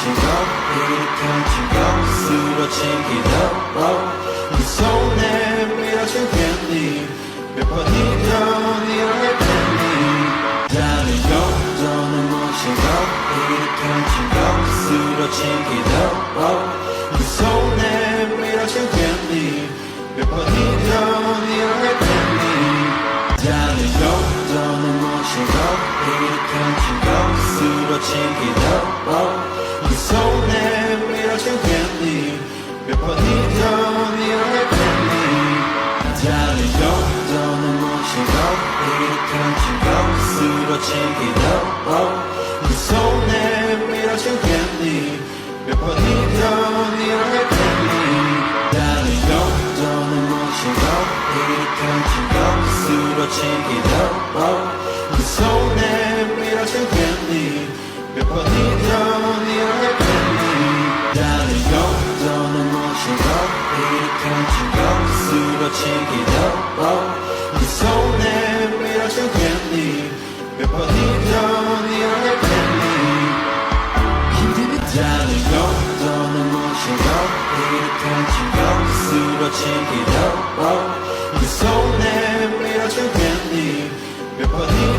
모시고 일으켜주고 쓰러진 기도 네 손에 밀어준 괜히 몇 번이던 일어날 테니 달리고 너는 모시고 일으켜주고 쓰러진 기도 네 손에 밀어준 괜히 몇 번이던 일어날 테니 달리고 너는 모시고 일으켜주고 쓰러진 기도 네 손에 밀어준 괜히 몇 번이던 일어날 테니 달리고 너는 모시고 일으켜주고 쓰러진 기도 네 손에 밀어준 괜히 몇 번이던 일어날 테니 달리고 너는 모시고 일으켜주고 쓰러진 기도 네 손에 밀어준 괜히 몇 번이던 일어날 테니 달리고 너는 모시고 일으켜주고 쓰러진 기도 네 손에 밀어준 괜히 몇 번이던 일어날 테니 달리고 너는 모시고 일으켜주고 쓰러진 기도 네 손에 밀어준 괜히 몇 번이던